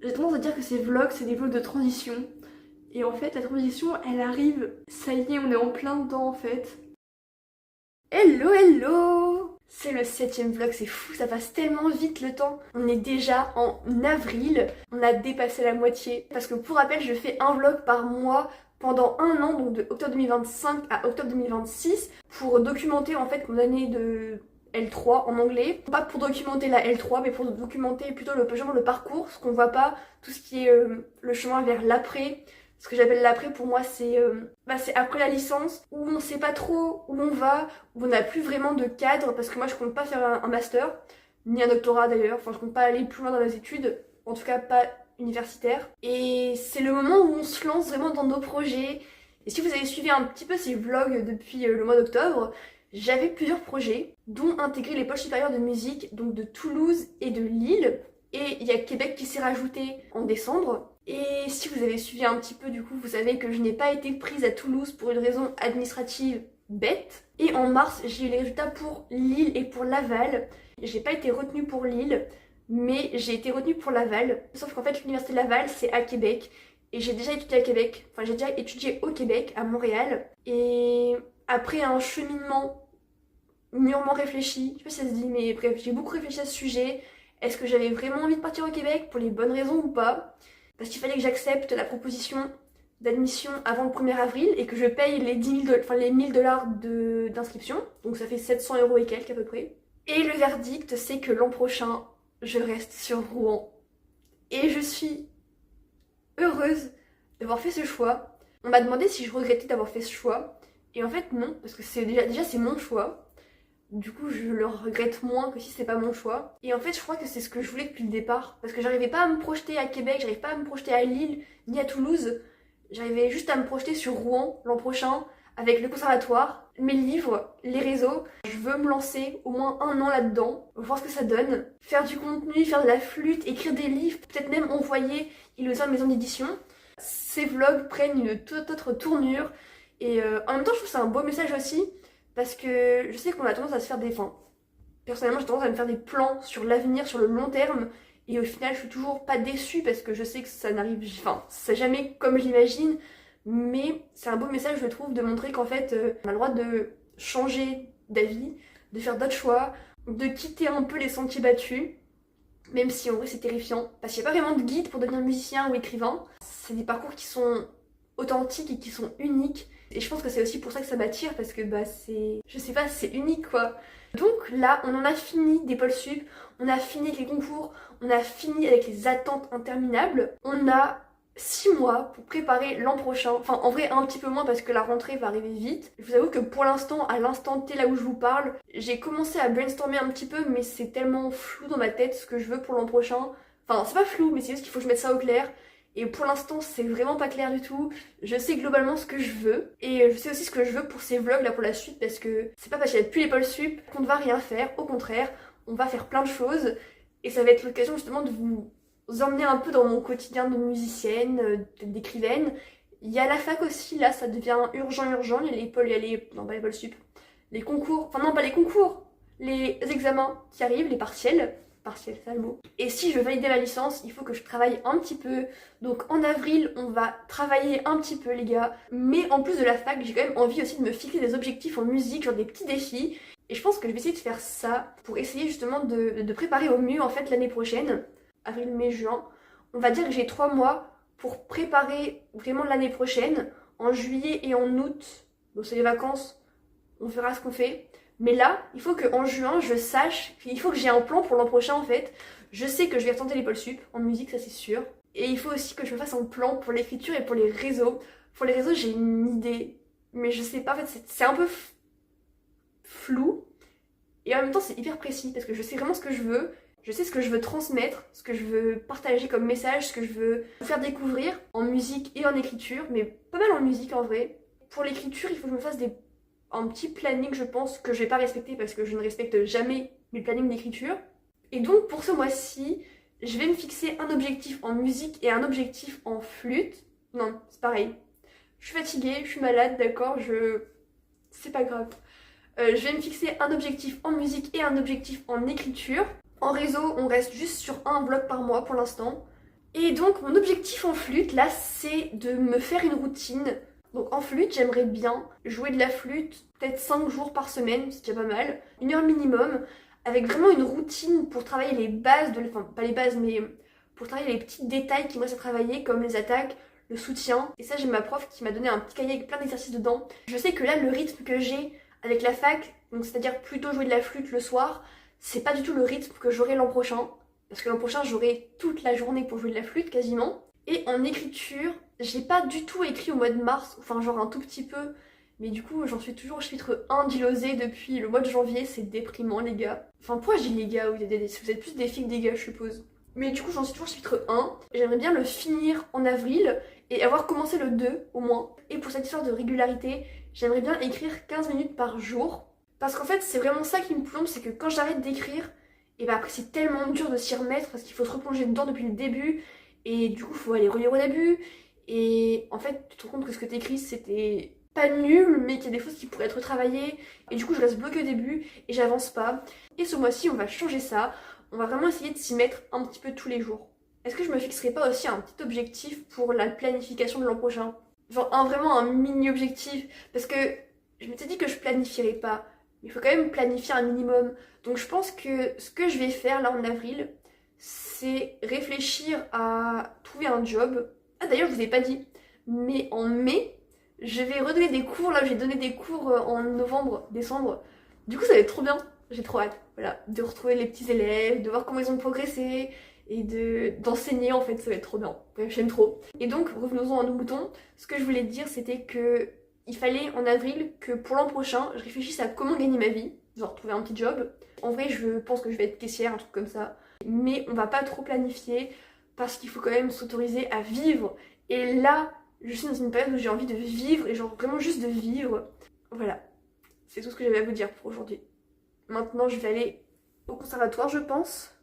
J'ai tendance à dire que ces vlogs, c'est des vlogs de transition. Et en fait, la transition, elle arrive, ça y est, on est en plein dedans en fait. Hello, hello! C'est le 7ème vlog, c'est fou, ça passe tellement vite le temps. On est déjà en avril, on a dépassé la moitié. Parce que pour rappel, je fais un vlog par mois pendant un an, donc de octobre 2025 à octobre 2026, pour documenter en fait mon année de L3 en anglais. Pas pour documenter la L3, mais pour documenter plutôt le parcours, ce qu'on voit pas, tout ce qui est le chemin vers l'après. Ce que j'appelle l'après, pour moi, c'est après la licence, où on sait pas trop où on va, où on n'a plus vraiment de cadre, parce que moi je compte pas faire un master, ni un doctorat d'ailleurs, enfin je compte pas aller plus loin dans les études, en tout cas pas universitaire. Et c'est le moment où on se lance vraiment dans nos projets. Et si vous avez suivi un petit peu ces vlogs depuis le mois d'octobre, j'avais plusieurs projets, dont intégrer les pôles supérieurs de musique, donc de Toulouse et de Lille. Et il y a Québec qui s'est rajouté en décembre. Et si vous avez suivi un petit peu, du coup, vous savez que je n'ai pas été prise à Toulouse pour une raison administrative bête. Et en mars, j'ai eu les résultats pour Lille et pour Laval. J'ai pas été retenue pour Lille, mais j'ai été retenue pour Laval. Sauf qu'en fait, l'université de Laval, c'est à Québec. Et j'ai déjà étudié à Québec. Enfin, j'ai déjà étudié au Québec, à Montréal. Et après un cheminement mûrement réfléchi, je sais pas si ça se dit, mais bref, j'ai beaucoup réfléchi à ce sujet. Est-ce que j'avais vraiment envie de partir au Québec pour les bonnes raisons ou pas? Parce qu'il fallait que j'accepte la proposition d'admission avant le 1er avril et que je paye les 1000 dollars d'inscription. Donc ça fait 700 € et quelques à peu près. Et le verdict, c'est que l'an prochain, je reste sur Rouen. Et je suis heureuse d'avoir fait ce choix. On m'a demandé si je regrettais d'avoir fait ce choix. Et en fait non, parce que c'est déjà c'est mon choix. Du coup, je le regrette moins que si c'est pas mon choix. Et en fait, je crois que c'est ce que je voulais depuis le départ. Parce que j'arrivais pas à me projeter à Québec, j'arrivais pas à me projeter à Lille, ni à Toulouse. J'arrivais juste à me projeter sur Rouen l'an prochain, avec le conservatoire, mes livres, les réseaux. Je veux me lancer au moins un an là-dedans, voir ce que ça donne. Faire du contenu, faire de la flûte, écrire des livres, peut-être même envoyer illusion à une maison d'édition. Ces vlogs prennent une toute autre tournure. Et en même temps, je trouve que c'est un beau message aussi. Parce que je sais qu'on a tendance à se faire des... Enfin, personnellement, j'ai tendance à me faire des plans sur l'avenir, sur le long terme. Et au final, je suis toujours pas déçue parce que je sais que ça n'arrive... Enfin, c'est jamais comme je l'imagine. Mais c'est un beau message, je trouve, de montrer qu'en fait, on a le droit de changer d'avis, de faire d'autres choix, de quitter un peu les sentiers battus. Même si en vrai, c'est terrifiant. Parce qu'il n'y a pas vraiment de guide pour devenir musicien ou écrivain. C'est des parcours qui sont authentiques et qui sont uniques. Et je pense que c'est aussi pour ça que ça m'attire, parce que bah c'est... Je sais pas, c'est unique quoi. Donc là, on en a fini des pôles sup, on a fini avec les concours, on a fini avec les attentes interminables. On a 6 mois pour préparer l'an prochain. Enfin, en vrai, un petit peu moins parce que la rentrée va arriver vite. Je vous avoue que pour l'instant, à l'instant T, là où je vous parle, j'ai commencé à brainstormer un petit peu, mais c'est tellement flou dans ma tête ce que je veux pour l'an prochain. Enfin, c'est pas flou, mais c'est juste qu'il faut que je mette ça au clair. Et pour l'instant, c'est vraiment pas clair du tout. Je sais globalement ce que je veux. Et je sais aussi ce que je veux pour ces vlogs là pour la suite. Parce que c'est pas parce qu'il n'y a plus les pôles sup qu'on ne va rien faire. Au contraire, on va faire plein de choses. Et ça va être l'occasion justement de vous emmener un peu dans mon quotidien de musicienne, d'écrivaine. Il y a la fac aussi, là, ça devient urgent. Il y a les pôles, il y a les... Non, pas les pôles sup. Les concours. Enfin non, pas les concours. Les examens qui arrivent, les partiels. Partiel, c'est ça le mot. Et si je veux valider ma licence, il faut que je travaille un petit peu. Donc en avril, on va travailler un petit peu les gars. Mais en plus de la fac, j'ai quand même envie aussi de me fixer des objectifs en musique, genre des petits défis. Et je pense que je vais essayer de faire ça pour essayer justement de préparer au mieux en fait l'année prochaine. Avril, mai, juin. On va dire que j'ai 3 mois pour préparer vraiment l'année prochaine. En juillet et en août, donc c'est les vacances, on verra ce qu'on fait. Mais là, il faut qu'en juin, je sache, il faut que j'ai un plan pour l'an prochain en fait. Je sais que je vais retenter les pôles sup, en musique, ça c'est sûr. Et il faut aussi que je me fasse un plan pour l'écriture et pour les réseaux. Pour les réseaux, j'ai une idée, mais je sais pas, en fait, c'est un peu flou. Et en même temps, c'est hyper précis, parce que je sais vraiment ce que je veux. Je sais ce que je veux transmettre, ce que je veux partager comme message, ce que je veux faire découvrir en musique et en écriture, mais pas mal en musique en vrai. Pour l'écriture, il faut que je me fasse un petit planning, je pense, que je vais pas respecter parce que je ne respecte jamais mes plannings d'écriture. Et donc pour ce mois-ci, je vais me fixer un objectif en musique et un objectif en flûte. Non, c'est pareil. Je suis fatiguée, je suis malade, d'accord, c'est pas grave. Je vais me fixer un objectif en musique et un objectif en écriture. En réseau, on reste juste sur un vlog par mois pour l'instant. Et donc mon objectif en flûte là c'est de me faire une routine. Donc en flûte j'aimerais bien jouer de la flûte peut-être 5 jours par semaine, c'est déjà pas mal, 1 heure minimum, avec vraiment une routine pour travailler les bases, enfin pas les bases mais pour travailler les petits détails qui me restent à travailler comme les attaques, le soutien. Et ça j'ai ma prof qui m'a donné un petit cahier avec plein d'exercices dedans. Je sais que là le rythme que j'ai avec la fac, donc c'est-à-dire plutôt jouer de la flûte le soir, c'est pas du tout le rythme que j'aurai l'an prochain. Parce que l'an prochain, j'aurai toute la journée pour jouer de la flûte, quasiment. Et en écriture, j'ai pas du tout écrit au mois de mars, enfin genre un tout petit peu. Mais du coup, j'en suis toujours au chapitre 1 d'Ilosé depuis le mois de janvier, c'est déprimant les gars. Enfin, pourquoi je dis les gars, vous êtes plus des filles que des gars, je suppose. Mais du coup, j'en suis toujours au chapitre 1. J'aimerais bien le finir en avril et avoir commencé le 2 au moins. Et pour cette histoire de régularité, j'aimerais bien écrire 15 minutes par jour. Parce qu'en fait, c'est vraiment ça qui me plombe, c'est que quand j'arrête d'écrire, et bah après c'est tellement dur de s'y remettre parce qu'il faut se replonger dedans depuis le début et du coup il faut aller relire au début et en fait tu te rends compte que ce que t'écris c'était pas nul mais qu'il y a des choses qui pourraient être retravaillées et du coup je reste bloquée au début et j'avance pas. Et ce mois-ci on va changer ça, on va vraiment essayer de s'y mettre un petit peu tous les jours. Est-ce que je me fixerais pas aussi un petit objectif pour la planification de l'an prochain? Genre vraiment un mini objectif parce que je m'étais dit que je planifierais pas. Il faut quand même planifier un minimum. Donc je pense que ce que je vais faire là en avril, c'est réfléchir à trouver un job. Ah d'ailleurs je vous ai pas dit, mais en mai, je vais redonner des cours. Là j'ai donné des cours en novembre, décembre. Du coup ça va être trop bien, j'ai trop hâte. Voilà, de retrouver les petits élèves, de voir comment ils ont progressé et d'enseigner en fait, ça va être trop bien. Bref, j'aime trop. Et donc revenons-en à nos moutons. Ce que je voulais te dire c'était que il fallait en avril que pour l'an prochain, je réfléchisse à comment gagner ma vie, genre trouver un petit job. En vrai, je pense que je vais être caissière, un truc comme ça. Mais on va pas trop planifier parce qu'il faut quand même s'autoriser à vivre. Et là, je suis dans une période où j'ai envie de vivre et genre vraiment juste de vivre. Voilà, c'est tout ce que j'avais à vous dire pour aujourd'hui. Maintenant, je vais aller au conservatoire, je pense.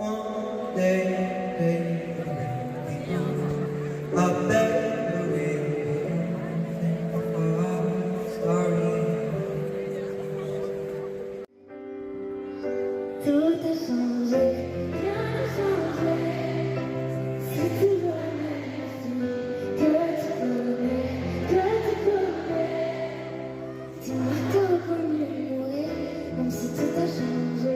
One day, a better way of our story. Tout a changé, rien n'a changé. C'est toujours la même que tu connais. Tu m'as pas reconnu mourir, même si tout a changé.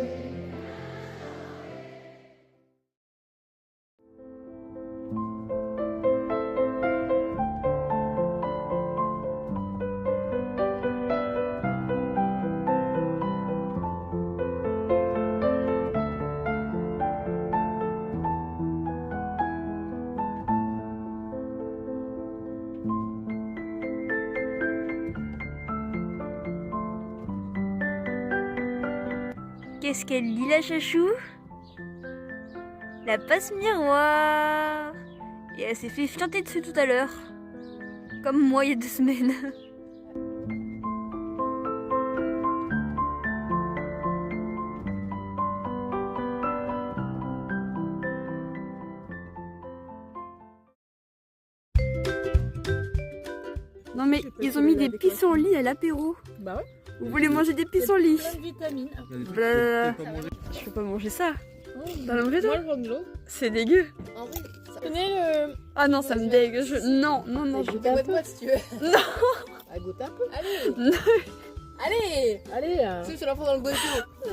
Qu'est-ce qu'elle lit la chachou? La passe miroir. Et elle s'est fait fianter dessus tout à l'heure. Comme moi il y a 2 semaines. Non mais ils ont mis des pissenlits à l'apéro. Bah ouais. Vous voulez manger des pissenlits? Plein de vitamines. Blablabla. Je peux pas manger ça. T'as la manger toi? Moi, je vois de l'eau. C'est dégueu. En vrai, ça connaît le. Ah non, ça me dégueu. Non, non, non. Goûte un peu si tu veux. Non. Ah, goûte un peu. Allez. Non. Allez. Allez. Tu la prends dans le goûter.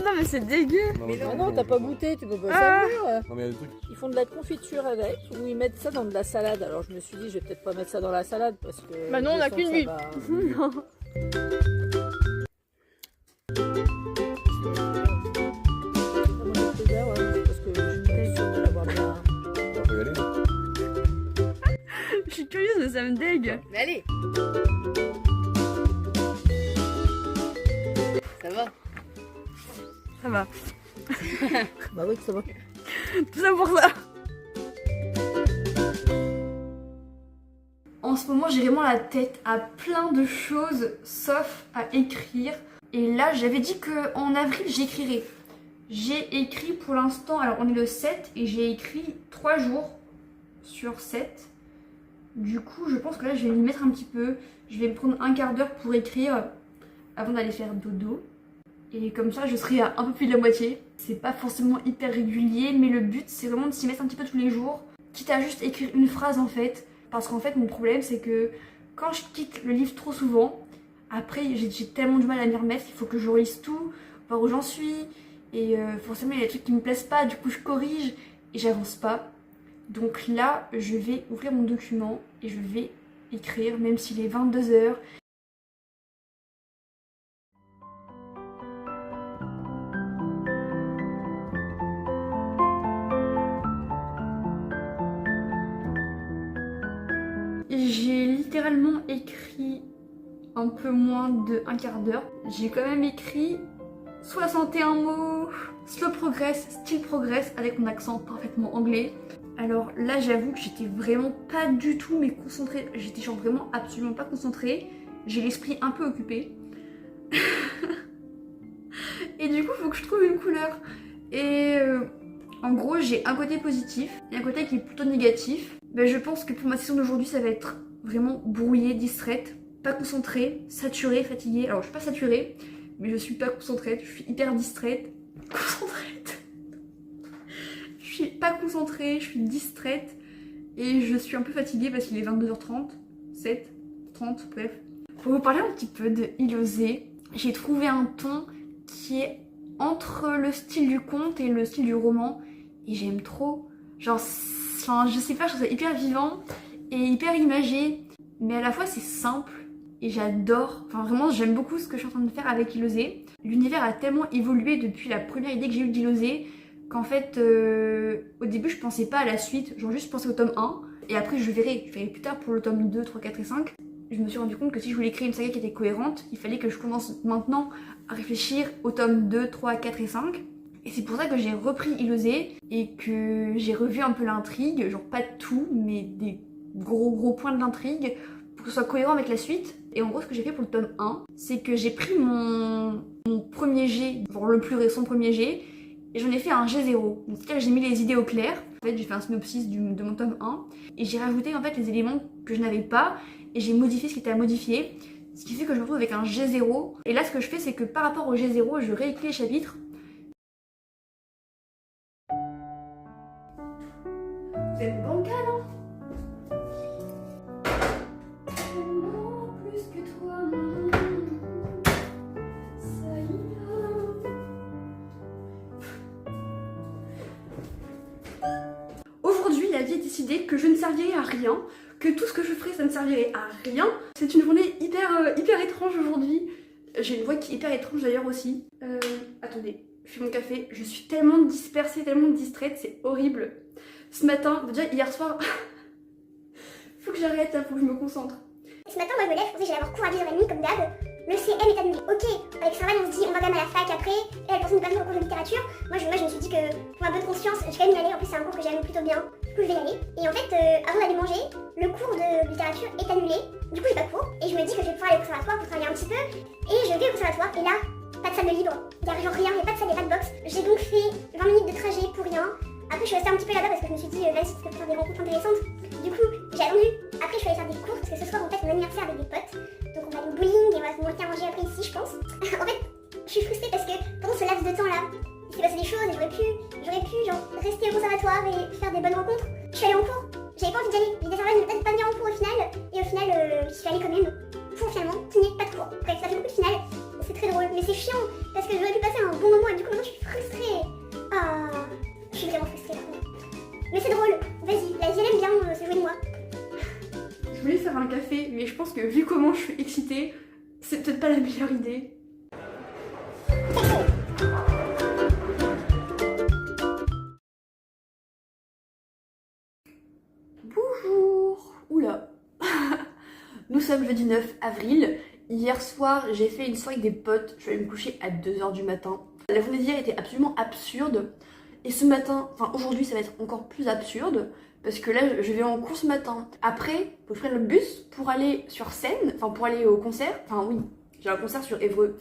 Non mais c'est dégueu. Mais non, t'as pas goûté, tu peux pas Ah. savoir. Non mais il y a des trucs. Ils font de la confiture avec, ou ils mettent ça dans de la salade. Alors je me suis dit, je vais peut-être pas mettre ça dans la salade parce que. Bah non, on a je sens qu'une que vie. ça va- Non. Parce que je suis sûre de l'avoir bien. On peut y aller. Je suis curieuse mais ça me dégue. Mais allez. Ça va. Ça va. Bah oui, ça va. Tout ça pour ça. En ce moment, j'ai vraiment la tête à plein de choses, sauf à écrire. Et là, j'avais dit qu'en avril, j'écrirais. J'ai écrit pour l'instant, alors on est le 7 et j'ai écrit 3 jours sur 7. Du coup, je pense que là, je vais m'y mettre un petit peu. Je vais me prendre un quart d'heure pour écrire avant d'aller faire dodo. Et comme ça, je serai à un peu plus de la moitié. C'est pas forcément hyper régulier, mais le but, c'est vraiment de s'y mettre un petit peu tous les jours. Quitte à juste écrire une phrase en fait. Parce qu'en fait, mon problème, c'est que quand je quitte le livre trop souvent, après, j'ai tellement du mal à m'y remettre. Il faut que je relise tout, voir où j'en suis. Et forcément, il y a des trucs qui me plaisent pas, du coup, je corrige et j'avance pas. Donc là, je vais ouvrir mon document et je vais écrire, même s'il est 22 h. J'ai littéralement écrit un peu moins de un quart d'heure. J'ai quand même écrit 61 mots. Slow progress, still progress, avec mon accent parfaitement anglais. Alors là, j'avoue que j'étais vraiment pas du tout mais concentrée. J'étais genre vraiment absolument pas concentrée. J'ai l'esprit un peu occupé. Et du coup, il faut que je trouve une couleur. Et en gros, j'ai un côté positif et un côté qui est plutôt négatif. Ben, je pense que pour ma session d'aujourd'hui, ça va être vraiment brouillée, distraite, pas concentrée, saturée, fatiguée. Alors, je suis pas saturée, mais je suis pas concentrée. Je suis hyper distraite. Je suis pas concentrée, je suis distraite et je suis un peu fatiguée parce qu'il est 22h30, 7, 30, bref. Pour vous parler un petit peu de Ilosé, j'ai trouvé un ton qui est entre le style du conte et le style du roman et j'aime trop. Genre, enfin, je sais pas, je trouve ça hyper vivant et hyper imagé, mais à la fois c'est simple et j'adore. Enfin, vraiment, j'aime beaucoup ce que je suis en train de faire avec Ilosé. L'univers a tellement évolué depuis la première idée que j'ai eue d'Ilosé qu'en fait, au début, je pensais pas à la suite, genre juste je pensais au tome 1, et après je verrai plus tard pour le tome 2, 3, 4 et 5. Je me suis rendu compte que si je voulais créer une saga qui était cohérente, il fallait que je commence maintenant à réfléchir au tome 2, 3, 4 et 5. Et c'est pour ça que j'ai repris Ilosé et que j'ai revu un peu l'intrigue, genre pas tout, mais des gros points de l'intrigue pour que ce soit cohérent avec la suite. Et en gros, ce que j'ai fait pour le tome 1, c'est que j'ai pris mon premier jet, genre le plus récent premier jet, et j'en ai fait un G0. Donc c'est-à-dire que j'ai mis les idées au clair. En fait, j'ai fait un synopsis de mon tome 1 et j'ai rajouté en fait les éléments que je n'avais pas et j'ai modifié ce qui était à modifier. Ce qui fait que je me retrouve avec un G0. Et là, ce que je fais, c'est que par rapport au G0, je réécris les chapitres. Vous êtes bancal, hein? Plus que toi, ça ira. Aujourd'hui, la vie a décidé que je ne servirais à rien, que tout ce que je ferais, ça ne servirait à rien. C'est une journée hyper étrange aujourd'hui. J'ai une voix qui est hyper étrange d'ailleurs aussi. Attendez, je fais mon café. Je suis tellement dispersée, tellement distraite, c'est horrible. Ce matin, déjà hier soir, faut que j'arrête, faut que je me concentre. Ce matin, moi je me lève, je pensais que j'allais avoir cours à 10h30 comme d'hab. Le CM est annulé. Ok, avec Sarah, on se dit on va quand même à la fac après. Et elle pensait ne pas venir au cours de littérature. Moi je me suis dit que pour ma bonne conscience, je vais quand même y aller. En plus, c'est un cours que j'aime plutôt bien. Du coup, je vais y aller. Et en fait, avant d'aller manger, le cours de littérature est annulé. Du coup, j'ai pas de cours. Et je me dis que je vais pouvoir aller au conservatoire pour travailler un petit peu. Et je vais au conservatoire. Et là, pas de salle de libre. Il y a genre rien, il n'y a pas de salle, il n'y a pas de box. J'ai donc fait 20 minutes de trajet pour rien. Après, je suis restée un petit peu là-bas parce que je me suis dit, vas-y, tu peux faire des rencontres intéressantes. Du coup, j'ai attendu. Après, je suis allée faire des courses parce que ce soir, on fête mon anniversaire avec des potes. Donc, on va aller au bowling et on va se monter à manger après ici, je pense. En fait, je suis frustrée parce que pendant ce laps de temps-là, il s'est passé des choses et j'aurais pu genre rester au conservatoire et faire des bonnes rencontres. Je suis allée en cours. J'avais pas envie d'y aller. L'idée Sarah de ne pas venir en cours au final. Et au final, je suis allée quand même pour finalement qu'il n'y ait pas de cours. Bref, ça fait beaucoup de finales. C'est très drôle, mais c'est chiant parce que j'aurais pu passer un bon moment et du coup, maintenant, je suis frustrée. Ah, je suis vraiment frustrée par contre. Mais c'est drôle, vas-y, la vie elle aime bien se jouer de moi. Je voulais faire un café, mais je pense que vu comment je suis excitée, c'est peut-être pas la meilleure idée. Bonjour. Oula. Nous sommes jeudi 9 avril. Hier soir, j'ai fait une soirée avec des potes. Je suis allée me coucher à 2h du matin. La journée d'hier était absolument absurde. Et ce matin, enfin aujourd'hui, ça va être encore plus absurde. Parce que là, je vais en cours ce matin. Après, faut que je prenne le bus pour aller sur scène. Enfin, pour aller au concert. Enfin oui, j'ai un concert sur Évreux.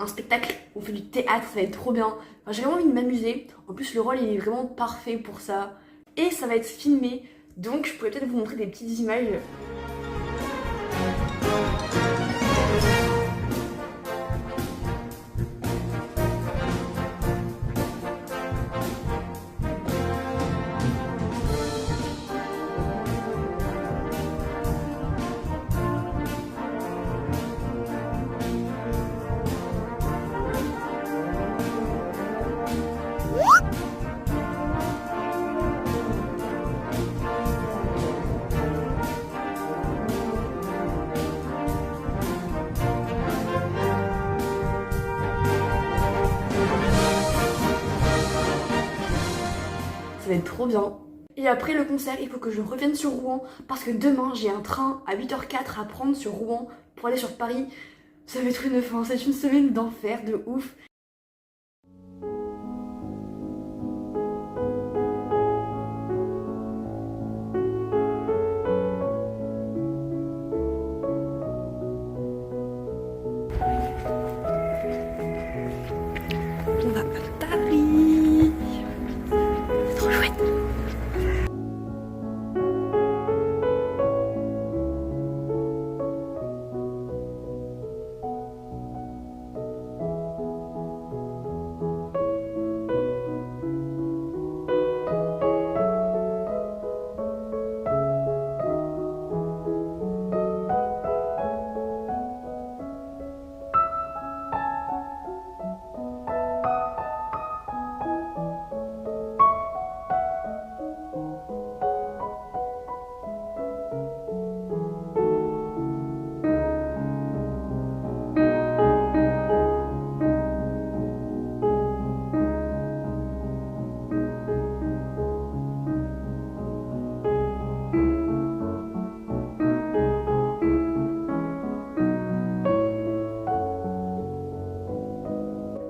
un spectacle, on fait du théâtre, ça va être trop bien. Enfin, j'ai vraiment envie de m'amuser. En plus, le rôle il est vraiment parfait pour ça. Et ça va être filmé, donc je pourrais peut-être vous montrer des petites images. Ça va être trop bien. Et après le concert, il faut que je revienne sur Rouen parce que demain j'ai un train à 8h04 à prendre sur Rouen pour aller sur Paris. Ça va être une fin, c'est une semaine d'enfer, de ouf. On va à Paris. C'est trop chouette.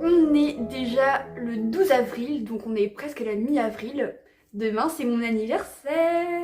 On est déjà le 12 avril, donc on est presque à la mi-avril. Demain, c'est mon anniversaire.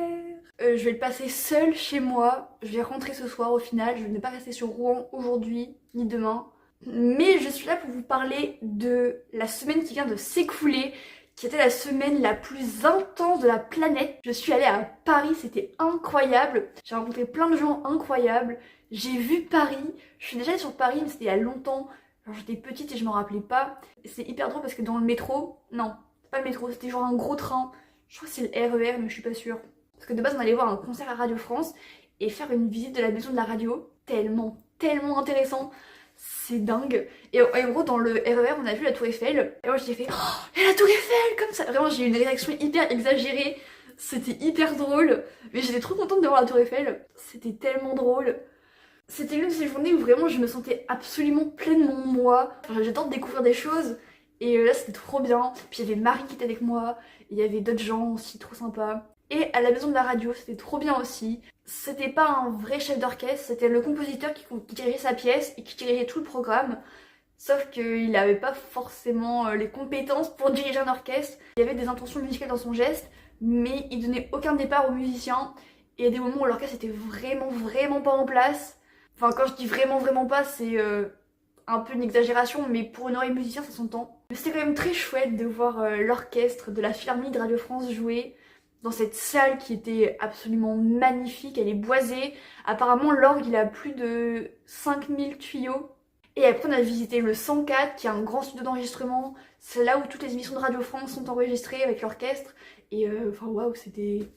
Je vais le passer seule chez moi. Je vais rentrer ce soir au final. Je ne vais pas rester sur Rouen aujourd'hui ni demain. Mais je suis là pour vous parler de la semaine qui vient de s'écouler, qui était la semaine la plus intense de la planète. Je suis allée à Paris, c'était incroyable. J'ai rencontré plein de gens incroyables. J'ai vu Paris. Je suis déjà allée sur Paris, mais c'était il y a longtemps. Genre j'étais petite et je m'en rappelais pas. C'est hyper drôle parce que dans le métro, non, c'est pas le métro, c'était genre un gros train. Je crois que c'est le RER, mais je suis pas sûre. Parce que de base on allait voir un concert à Radio France et faire une visite de la maison de la radio. Tellement intéressant. C'est dingue. Et en gros dans le RER on a vu la Tour Eiffel. Et moi j'ai fait oh, il y a la Tour Eiffel comme ça. Vraiment j'ai eu une réaction hyper exagérée. C'était hyper drôle. Mais j'étais trop contente de voir la Tour Eiffel. C'était tellement drôle. C'était l'une de ces journées où vraiment je me sentais absolument pleinement moi. Enfin, j'adore découvrir des choses et là c'était trop bien. Puis il y avait Marie qui était avec moi, il y avait d'autres gens aussi trop sympas. Et à la maison de la radio c'était trop bien aussi. C'était pas un vrai chef d'orchestre, c'était le compositeur qui dirigeait sa pièce et qui dirigeait tout le programme. Sauf qu'il n'avait pas forcément les compétences pour diriger un orchestre. Il y avait des intentions musicales dans son geste, mais il donnait aucun départ aux musiciens. Et il y a des moments où l'orchestre était vraiment pas en place. Enfin, quand je dis vraiment pas, c'est un peu une exagération, mais pour une oreille musicien, ça s'entend. Mais c'était quand même très chouette de voir l'orchestre de la Philharmonie de Radio France jouer dans cette salle qui était absolument magnifique. Elle est boisée. Apparemment, l'orgue, il a plus de 5000 tuyaux. Et après, on a visité le 104, qui est un grand studio d'enregistrement. C'est là où toutes les émissions de Radio France sont enregistrées avec l'orchestre. Et enfin, waouh, c'était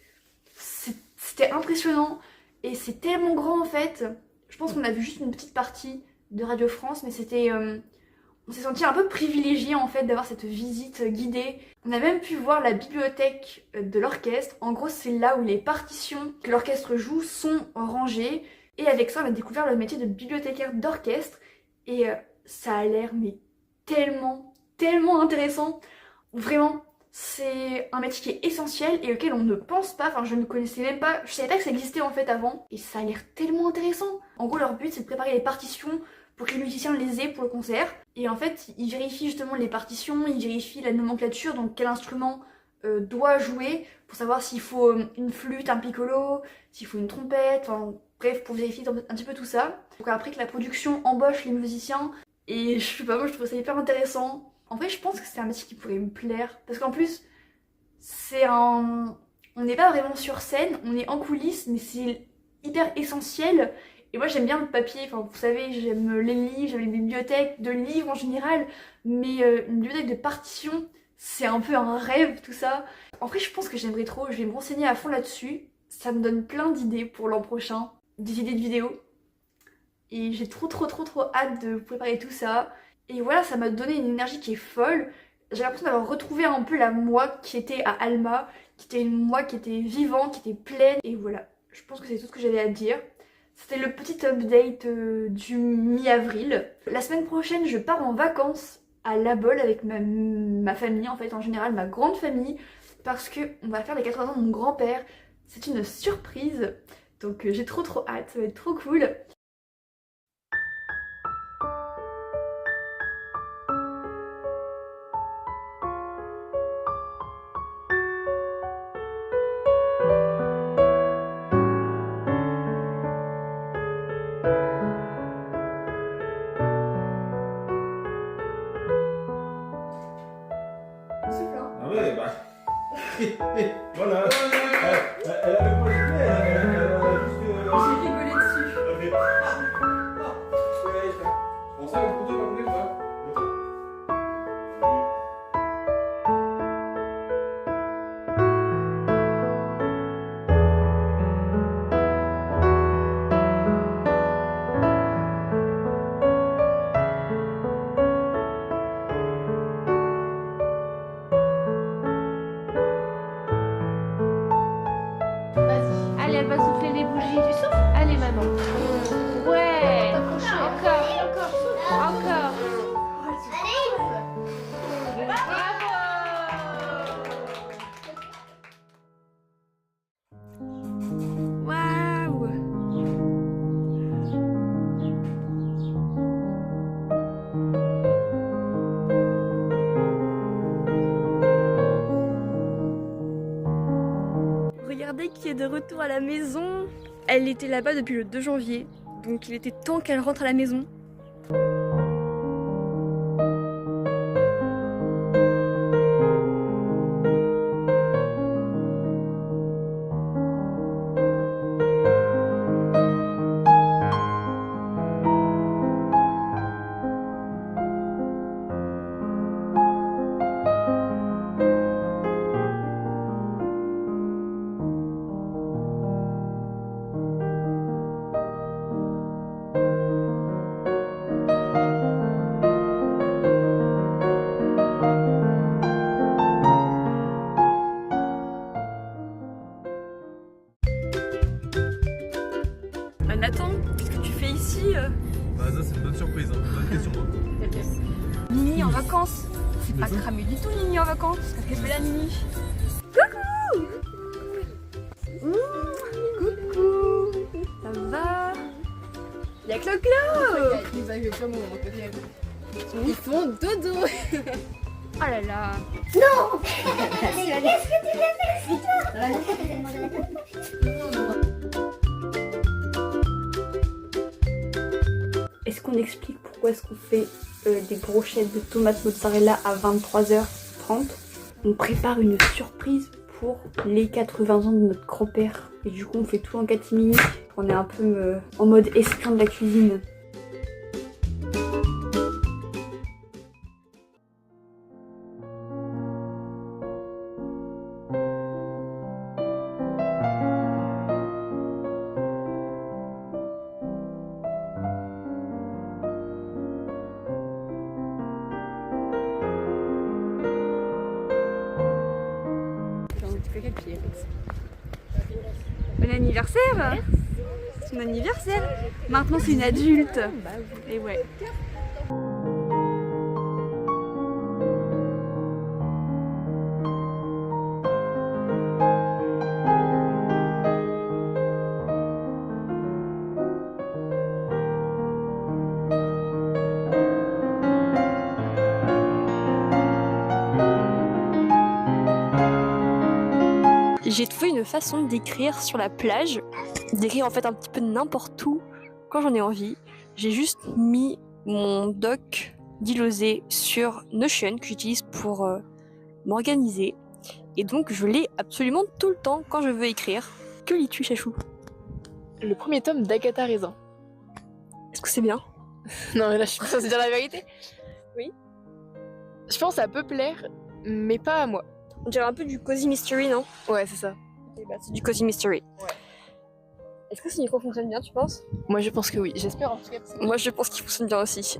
impressionnant. Et c'est tellement grand en fait. Je pense qu'on a vu juste une petite partie de Radio France, mais c'était... on s'est senti un peu privilégié en fait d'avoir cette visite guidée. On a même pu voir la bibliothèque de l'orchestre. En gros, c'est là où les partitions que l'orchestre joue sont rangées. Et avec ça, on a découvert le métier de bibliothécaire d'orchestre. Et ça a l'air mais tellement intéressant. Vraiment, c'est un métier qui est essentiel et auquel on ne pense pas. Enfin, je ne connaissais même pas, je savais pas que ça existait en fait avant. Et ça a l'air tellement intéressant. En gros, leur but c'est de préparer les partitions pour que les musiciens les aient pour le concert. Et en fait, ils vérifient justement les partitions, ils vérifient la nomenclature, donc quel instrument doit jouer, pour savoir s'il faut une flûte, un piccolo, s'il faut une trompette, enfin bref, pour vérifier un petit peu tout ça. Donc après que la production embauche les musiciens Et je sais pas, moi je trouve ça hyper intéressant. En fait, je pense que c'est un métier qui pourrait me plaire. Parce qu'en plus, c'est un... On n'est pas vraiment sur scène, on est en coulisses, mais c'est hyper essentiel. Et moi j'aime bien le papier, enfin vous savez, j'aime les livres, j'aime les bibliothèques de livres en général. Mais une bibliothèque de partitions, c'est un peu un rêve tout ça. En vrai, je pense que j'aimerais trop, je vais me renseigner à fond là-dessus. Ça me donne plein d'idées pour l'an prochain, des idées de vidéos. Et j'ai trop hâte de préparer tout ça. Et voilà, ça m'a donné une énergie qui est folle. J'ai l'impression d'avoir retrouvé un peu la moi qui était à Alma, qui était une moi qui était vivante, qui était pleine. Et voilà, je pense que c'est tout ce que j'avais à dire. C'était le petit update du mi-avril. La semaine prochaine, je pars en vacances à La Baule avec ma famille, en fait, en général, ma grande famille. Parce que on va faire les 80 ans de mon grand-père. C'est une surprise. Donc j'ai trop hâte, ça va être trop cool. Ah ouais, bah. Voilà. Elle avait pas joué, elle a juste. J'ai rigolé dessus. Elle fait. Ouais, je pensais à une photo comme ça. Allez, elle va souffler les bougies. Tu souffles? Allez, maman. Ouais. Encore. Encore. Waouh! Regardez qui est de retour à la maison. Elle était là-bas depuis le 2 janvier, donc il était temps qu'elle rentre à la maison. Nathan, qu'est-ce que tu fais ici Bah ça c'est une bonne surprise, hein. Bonne question. Nini en vacances. C'est pas cramé du tout Nini en vacances. Qu'est-ce qu'elle fait la Nini? Coucou. Coucou. Ça va? Y'a Clo-Clo. Ils font dodo. Oh là là. Qu'est-ce que tu veux faire, c'est toi? Est-ce qu'on explique pourquoi est-ce qu'on fait des brochettes de tomates mozzarella à 23h30? On prépare une surprise pour les 80 ans de notre grand-père. Et du coup on fait tout en catimini. On est un peu en mode espion de la cuisine. Bon anniversaire! C'est son anniversaire! Maintenant c'est une adulte! Et ouais. J'ai trouvé une façon d'écrire sur la plage, d'écrire en fait un petit peu n'importe où quand j'en ai envie. J'ai juste mis mon doc d'Ilosé sur Notion que j'utilise pour m'organiser. Et donc je l'ai absolument tout le temps quand je veux écrire. Que lis-tu, Chachou? Le premier tome d'Agatha Raisin. Est-ce que c'est bien? Non mais là je suis pas censée dire la vérité. Oui. Je pense que ça peut plaire, mais pas à moi. On dirait un peu du cozy mystery, non? Ouais, c'est ça. Et bah, c'est du cozy mystery. Ouais. Est-ce que ce micro fonctionne bien, tu penses? Moi je pense que oui, j'espère en tout cas. Moi je pense qu'il fonctionne bien aussi.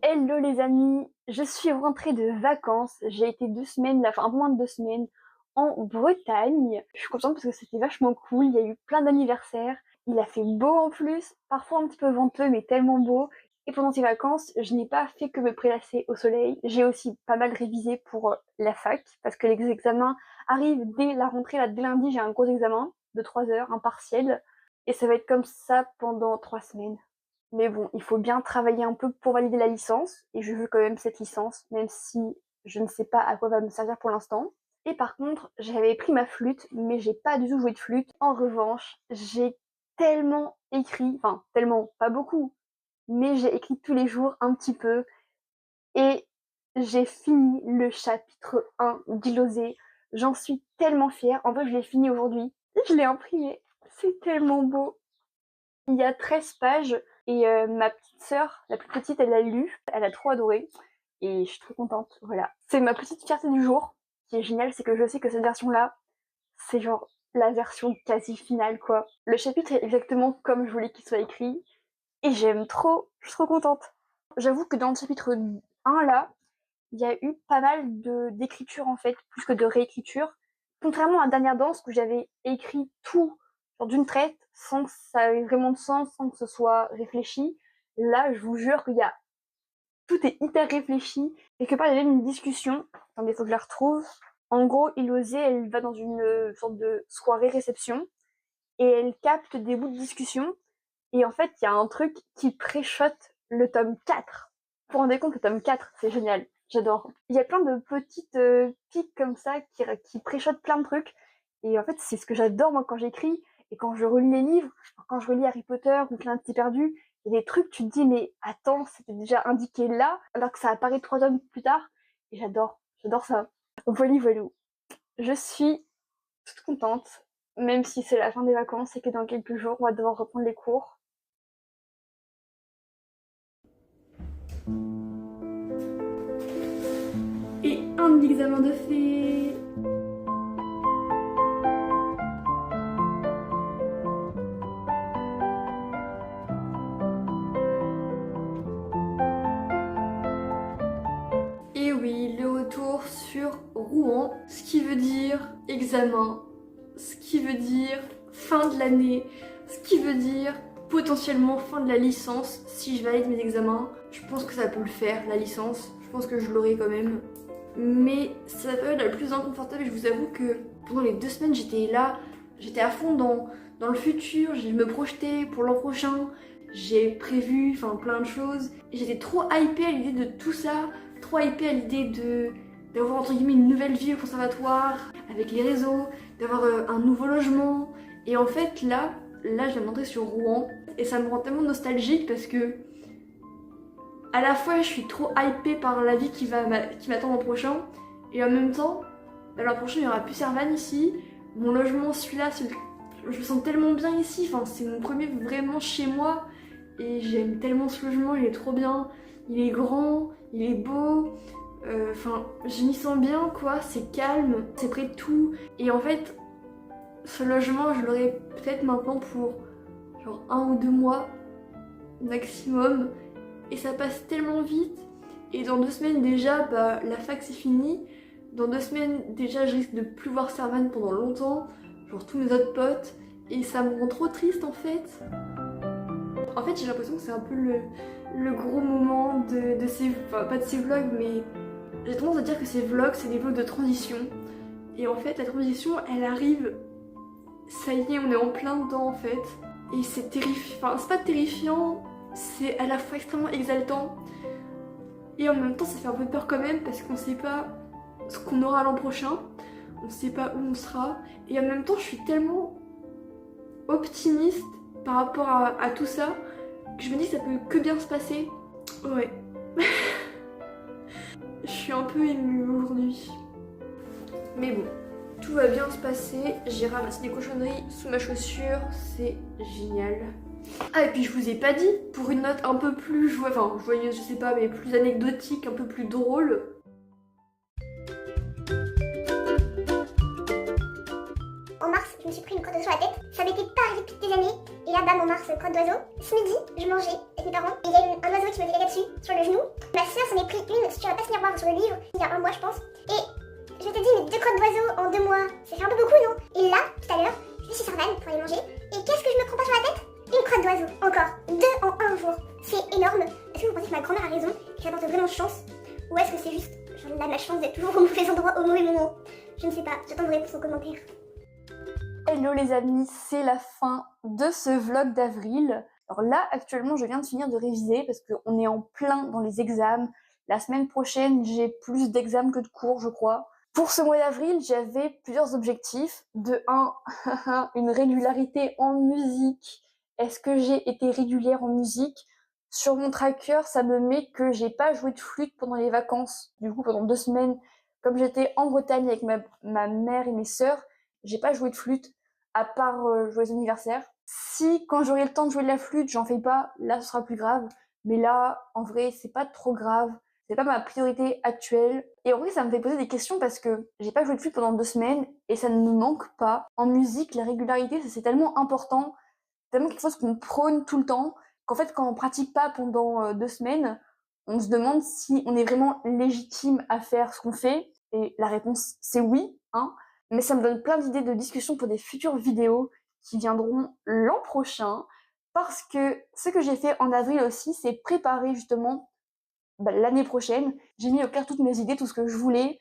Hello les amis, je suis rentrée de vacances, j'ai été 2 semaines, enfin un peu moins de 2 semaines, en Bretagne. Je suis contente parce que c'était vachement cool, il y a eu plein d'anniversaires, il a fait beau en plus, parfois un petit peu venteux mais tellement beau. Et pendant ces vacances, je n'ai pas fait que me prélasser au soleil, j'ai aussi pas mal révisé pour la fac, parce que les examens arrivent dès la rentrée, là dès lundi j'ai un gros examen de 3 heures, un partiel, et ça va être comme ça pendant 3 semaines. Mais bon, il faut bien travailler un peu pour valider la licence, et je veux quand même cette licence, même si je ne sais pas à quoi va me servir pour l'instant. Et par contre, j'avais pris ma flûte, mais j'ai pas du tout joué de flûte. En revanche, j'ai tellement écrit, enfin tellement, pas beaucoup, mais j'ai écrit tous les jours un petit peu, et j'ai fini le chapitre 1 d'Ilosé. J'en suis tellement fière, en fait je l'ai fini aujourd'hui, je l'ai imprimé, c'est tellement beau. Il y a 13 pages, et ma petite sœur, la plus petite, elle l'a lu, elle a trop adoré, et je suis trop contente, voilà. C'est ma petite fierté du jour. Ce qui est génial, c'est que je sais que cette version-là, c'est genre la version quasi finale, quoi. Le chapitre est exactement comme je voulais qu'il soit écrit, et j'aime trop, je suis trop contente. J'avoue que dans le chapitre 1, là, il y a eu pas mal d'écriture, en fait, plus que de réécriture. Contrairement à Dernière Danse, où j'avais écrit tout d'une traite, sans que ça ait vraiment de sens, sans que ce soit réfléchi. Là, je vous jure qu'il y a... Tout est hyper réfléchi. Quelque part, il y a même une discussion. Attendez, faut que je la retrouve. En gros, Ilosé, elle va dans une sorte de soirée réception, et elle capte des bouts de discussion. Et en fait, il y a un truc qui préchote le tome 4. Vous vous rendez compte, le tome 4, c'est génial. J'adore. Il y a plein de petites piques comme ça qui préchotent plein de trucs. Et en fait, c'est ce que j'adore, moi, quand j'écris. Et quand je relis les livres, quand je relis Harry Potter ou Plein de petits perdus, il y a des trucs, tu te dis, mais attends, c'était déjà indiqué là, alors que ça apparaît 3 tomes plus tard. Et j'adore ça. Voilà. Je suis toute contente, même si c'est la fin des vacances et que dans quelques jours, on va devoir reprendre les cours. Et un examen de fait. Et oui, le retour sur Rouen, ce qui veut dire examen, ce qui veut dire fin de l'année, ce qui veut dire potentiellement fin de la licence si je valide mes examens. Je pense que ça peut le faire, la licence, je pense que je l'aurai quand même. Mais c'est la période la plus inconfortable et je vous avoue que pendant les 2 semaines j'étais là, j'étais à fond dans le futur, je me projetais pour l'an prochain, j'ai prévu plein de choses. J'étais trop hypée à l'idée de tout ça, trop hypée à l'idée d'avoir entre guillemets une nouvelle vie au conservatoire, avec les réseaux, d'avoir un nouveau logement. Et en fait là je viens d'entrer sur Rouen et ça me rend tellement nostalgique parce que à la fois je suis trop hypée par la vie qui m'attend l'an prochain et en même temps l'an prochain il n'y aura plus Servan ici, mon logement celui-là, je me sens tellement bien ici, c'est mon premier vraiment chez moi et j'aime tellement ce logement, il est trop bien, il est grand, il est beau, je m'y sens bien quoi, c'est calme, c'est près de tout et en fait ce logement je l'aurai peut-être maintenant pour genre 1 ou 2 mois maximum et ça passe tellement vite et dans 2 semaines déjà la fac c'est fini, dans 2 semaines déjà je risque de plus voir Servan pendant longtemps, genre tous mes autres potes et ça me rend trop triste en fait. En fait j'ai l'impression que c'est un peu le gros moment de ces, pas de ces vlogs mais j'ai tendance à dire que ces vlogs c'est des vlogs de transition et en fait la transition elle arrive, ça y est on est en plein dedans en fait et c'est terrifiant, c'est pas terrifiant, c'est à la fois extrêmement exaltant et en même temps ça fait un peu peur quand même parce qu'on sait pas ce qu'on aura l'an prochain, on sait pas où on sera. Et en même temps, je suis tellement optimiste par rapport à tout ça que je me dis que ça peut que bien se passer. Ouais. Je suis un peu émue aujourd'hui. Mais bon, tout va bien se passer. J'ai ramassé des cochonneries sous ma chaussure. C'est génial. Ah, et puis je vous ai pas dit, pour une note un peu plus joyeuse, je sais pas, mais plus anecdotique, un peu plus drôle. En mars, je me suis pris une crotte d'oiseau sur la tête. Ça m'était pas arrivé depuis des années. Et là, bam, en mars, crotte d'oiseau. Ce midi, je mangeais avec mes parents. Et il y a un oiseau qui me dégageait dessus, sur le genou. Ma soeur s'en est pris une, si tu vas pas se voir sur le livre, il y a un mois, je pense. Et je te dis, mais 2 crottes d'oiseau en 2 mois, ça fait un peu beaucoup, non? Et là, tout à l'heure, je suis sur Vannes pour aller manger. Et qu'est-ce que je me prends pas sur la tête? Une crotte d'oiseau, encore. 2 en 1 jour. C'est énorme. Est-ce que vous pensez que ma grand-mère a raison et que ça porte vraiment chance? Ou est-ce que c'est juste genre la malchance d'être toujours au mauvais endroit au mauvais moment? Je ne sais pas, j'attends vos réponses en commentaire. Hello les amis, c'est la fin de ce vlog d'avril. Alors là, actuellement, je viens de finir de réviser parce qu'on est en plein dans les examens. La semaine prochaine, j'ai plus d'examens que de cours, je crois. Pour ce mois d'avril, j'avais plusieurs objectifs. De 1, une régularité en musique. Est-ce que j'ai été régulière en musique? Sur mon tracker, ça me met que j'ai pas joué de flûte pendant les vacances. Du coup, pendant 2 semaines, comme j'étais en Bretagne avec ma mère et mes sœurs, j'ai pas joué de flûte, à part joyeux anniversaire. Si, quand j'aurai le temps de jouer de la flûte, j'en fais pas, là, ce sera plus grave. Mais là, en vrai, c'est pas trop grave. C'est pas ma priorité actuelle. Et en vrai, ça me fait poser des questions parce que j'ai pas joué de flûte pendant 2 semaines et ça ne me manque pas. En musique, la régularité, c'est tellement important, tellement quelque chose qu'on prône tout le temps, qu'en fait, quand on pratique pas pendant 2 semaines, on se demande si on est vraiment légitime à faire ce qu'on fait. Et la réponse, c'est oui, hein. Mais ça me donne plein d'idées de discussion pour des futures vidéos qui viendront l'an prochain. Parce que ce que j'ai fait en avril aussi, c'est préparer justement l'année prochaine. J'ai mis au clair toutes mes idées, tout ce que je voulais.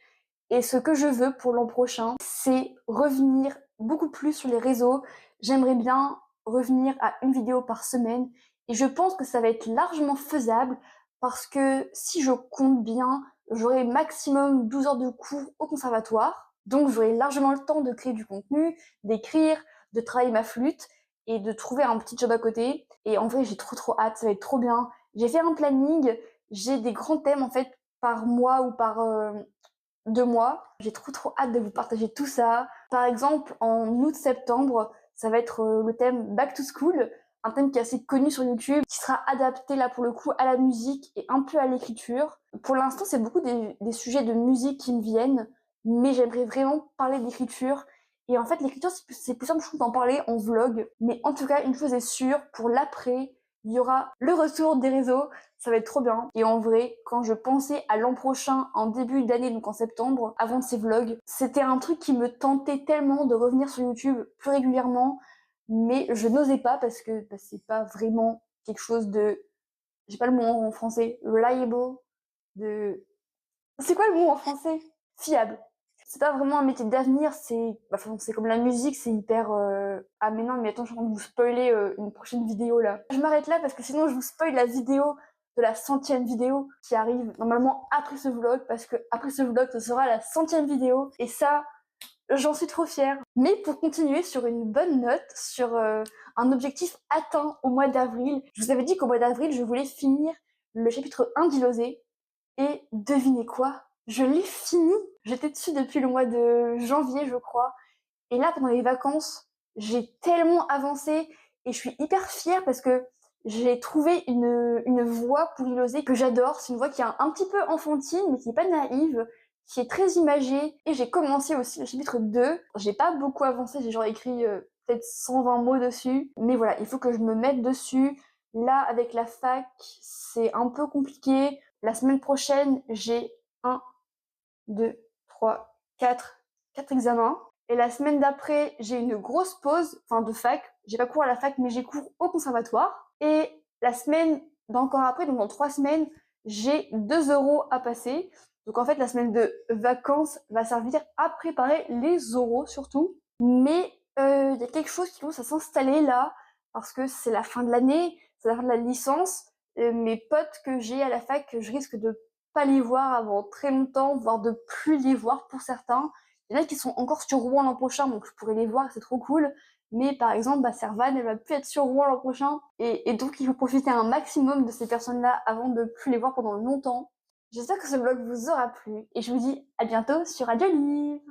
Et ce que je veux pour l'an prochain, c'est revenir beaucoup plus sur les réseaux. J'aimerais bien revenir à une vidéo par semaine. Et je pense que ça va être largement faisable parce que si je compte bien, j'aurai maximum 12 heures de cours au conservatoire. Donc j'aurai largement le temps de créer du contenu, d'écrire, de travailler ma flûte et de trouver un petit job à côté. Et en vrai, j'ai trop hâte, ça va être trop bien. J'ai fait un planning, j'ai des grands thèmes en fait par mois ou par 2 mois. J'ai trop hâte de vous partager tout ça. Par exemple, en août-septembre, ça va être le thème Back to School, un thème qui est assez connu sur YouTube, qui sera adapté là pour le coup à la musique et un peu à l'écriture. Pour l'instant, c'est beaucoup des sujets de musique qui me viennent, mais j'aimerais vraiment parler d'écriture. Et en fait, l'écriture, c'est plus simple, je trouve, d'en parler en vlog. Mais en tout cas, une chose est sûre, pour l'après, il y aura le retour des réseaux. Ça va être trop bien. Et en vrai, quand je pensais à l'an prochain, en début d'année, donc en septembre, avant de ces vlogs, c'était un truc qui me tentait tellement de revenir sur YouTube plus régulièrement. Mais je n'osais pas parce que c'est pas vraiment quelque chose de... J'ai pas le mot en français. Reliable. C'est quoi le mot en français? Fiable. C'est pas vraiment un métier d'avenir, c'est comme la musique, c'est hyper... Ah mais non, mais attends, je suis en train de vous spoiler une prochaine vidéo là. Je m'arrête là parce que sinon je vous spoil la vidéo de la 100e vidéo qui arrive normalement après ce vlog, parce que après ce vlog, ce sera la 100e vidéo, et ça, j'en suis trop fière. Mais pour continuer sur une bonne note, sur un objectif atteint au mois d'avril, je vous avais dit qu'au mois d'avril, je voulais finir le chapitre 1 d'Ilosé, et devinez quoi? Je l'ai fini. J'étais dessus depuis le mois de janvier, je crois. Et là, pendant les vacances, j'ai tellement avancé et je suis hyper fière parce que j'ai trouvé une voix pour Ilosé que j'adore. C'est une voix qui est un petit peu enfantine, mais qui est pas naïve, qui est très imagée. Et j'ai commencé aussi le chapitre 2. J'ai pas beaucoup avancé, j'ai genre écrit peut-être 120 mots dessus. Mais voilà, il faut que je me mette dessus. Là, avec la fac, c'est un peu compliqué. La semaine prochaine, j'ai 1, 2, 3, 4 examens. Et la semaine d'après, j'ai une grosse pause, de fac. J'ai pas cours à la fac, mais j'ai cours au conservatoire. Et la semaine d'encore après, donc dans 3 semaines, j'ai 2 oraux à passer. Donc en fait, la semaine de vacances va servir à préparer les oraux surtout. Mais il y a quelque chose qui commence à s'installer là, parce que c'est la fin de l'année, c'est la fin de la licence. Mes potes que j'ai à la fac, je risque de pas les voir avant très longtemps, voire de plus les voir pour certains. Il y en a qui sont encore sur Rouen l'an prochain, donc je pourrais les voir, c'est trop cool. Mais par exemple, Servan, elle va plus être sur Rouen l'an prochain. Et donc, il faut profiter un maximum de ces personnes-là avant de plus les voir pendant longtemps. J'espère que ce vlog vous aura plu. Et je vous dis à bientôt sur Radio Livre.